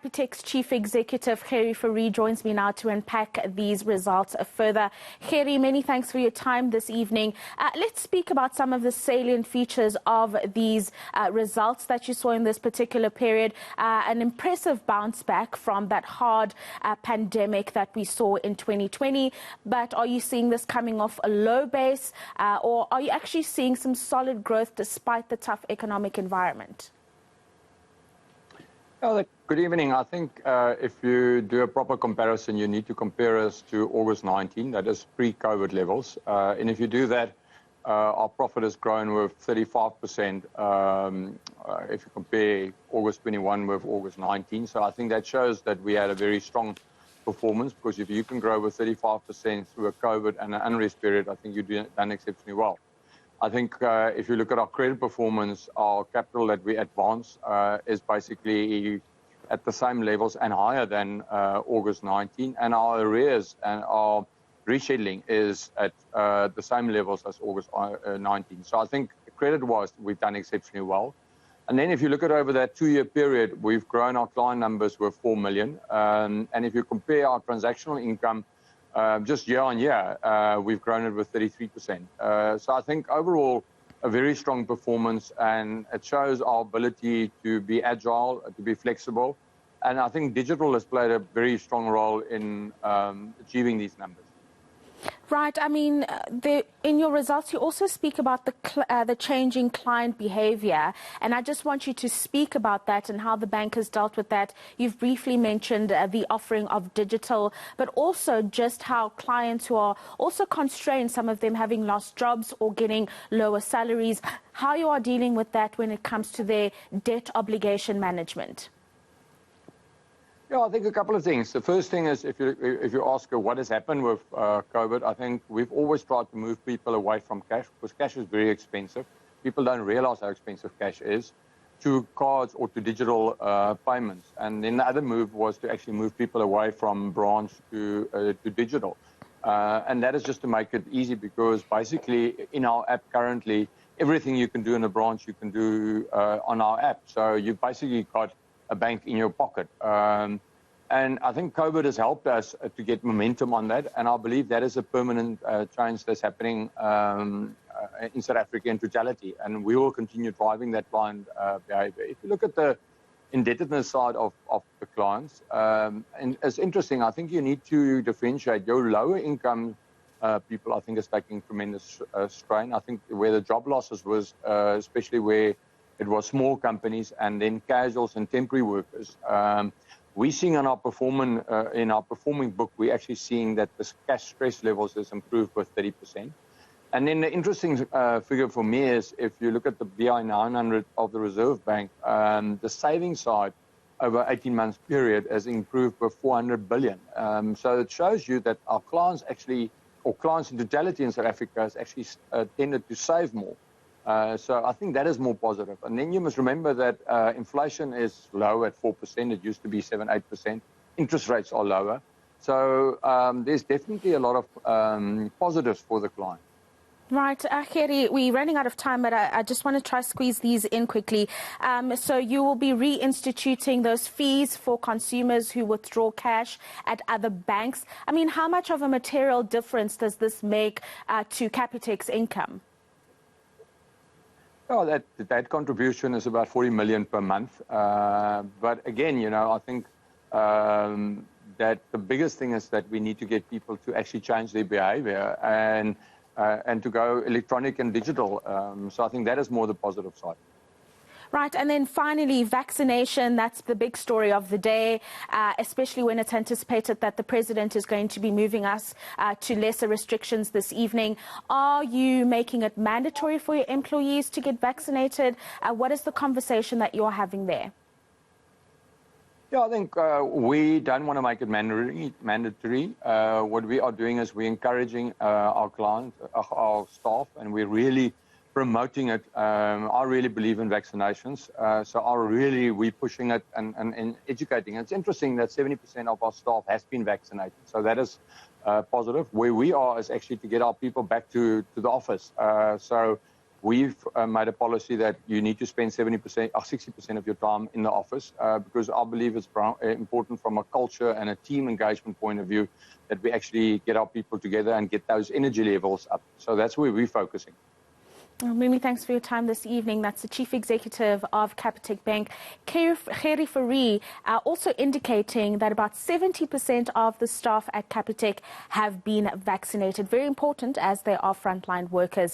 Capitec's Chief Executive, Gerrie Fourie, joins me now to unpack these results further. Gerrie, many thanks for your time this evening. Let's speak about some of the salient features of these results that you saw in this particular period. An impressive bounce back from that hard pandemic that we saw in 2020. But are you seeing this coming off a low base, or are you actually seeing some solid growth despite the tough economic environment? Oh, good evening. I think if you do a proper comparison, you need to compare us to August 19, that is pre-COVID levels. And if you do that, our profit has grown with 35% if you compare August 21 with August 19. So I think that shows that we had a very strong performance, because if you can grow with 35% through a COVID and an unrest period, I think you've done exceptionally well. I think if you look at our credit performance, our capital that we advance is basically at the same levels and higher than August 19, and our arrears and our rescheduling is at the same levels as August 19. So I think credit-wise, we've done exceptionally well. And then if you look at over that 2-year period, we've grown our client numbers with 4 million. And if you compare our transactional income, just year on year, we've grown it with 33%. So I think overall, a very strong performance, and it shows our ability to be agile, to be flexible. And I think digital has played a very strong role in achieving these numbers. Right. I mean, in your results, you also speak about the changing client behavior. And I just want you to speak about that and how the bank has dealt with that. You've briefly mentioned the offering of digital, but also just how clients who are also constrained, some of them having lost jobs or getting lower salaries, how you are dealing with that when it comes to their debt obligation management. Yeah, I think a couple of things. The first thing is, if you ask what has happened with COVID, I think we've always tried to move people away from cash, because cash is very expensive. People don't realize how expensive cash is, to cards or to digital payments. And then the other move was to actually move people away from branch to digital. And that is just to make it easy, because basically in our app currently, everything you can do in a branch, you can do on our app. So you've basically got a bank in your pocket. And I think COVID has helped us to get momentum on that. And I believe that is a permanent change that's happening in South Africa in totality. And we will continue driving that client behavior. If you look at the indebtedness side of the clients, and it's interesting, I think you need to differentiate. Your lower income people, I think, is taking tremendous strain. I think where the job losses was, especially where it was small companies and then casuals and temporary workers. We're seeing in our performing book, we're actually seeing that the cash stress levels has improved with 30%. And then the interesting figure for me is, if you look at the BI 900 of the Reserve Bank, the savings side over 18 months period has improved with 400 billion. So it shows you that our clients actually, or clients in totality in South Africa, has actually tended to save more. So I think that is more positive. And then you must remember that inflation is low at 4%. It used to be 7-8%. Interest rates are lower. So there's definitely a lot of positives for the client. Right, Gerrie, we're running out of time, but I just want to try to squeeze these in quickly. So you will be reinstituting those fees for consumers who withdraw cash at other banks. I mean, how much of a material difference does this make to Capitec's income? Oh, that contribution is about 40 million per month. But again, you know, I think that the biggest thing is that we need to get people to actually change their behavior and to go electronic and digital. So I think that is more the positive side. Right, and then finally, vaccination, that's the big story of the day, especially when it's anticipated that the president is going to be moving us to lesser restrictions this evening. Are you making it mandatory for your employees to get vaccinated? What is the conversation that you're having there? Yeah, I think we don't want to make it mandatory. What we are doing is we're encouraging our clients, our staff, and we're really promoting it. I really believe in vaccinations. So we're pushing it and educating. It's interesting that 70% of our staff has been vaccinated. So that is positive. Where we are is actually to get our people back to the office. So We've made a policy that you need to spend 70% or 60% of your time in the office because I believe it's important from a culture and a team engagement point of view that we actually get our people together and get those energy levels up. So that's where we're focusing. Well, Mimi, thanks for your time this evening. That's the Chief Executive of Capitec Bank, Gerrie Fourie, also indicating that about 70% of the staff at Capitec have been vaccinated. Very important as they are frontline workers.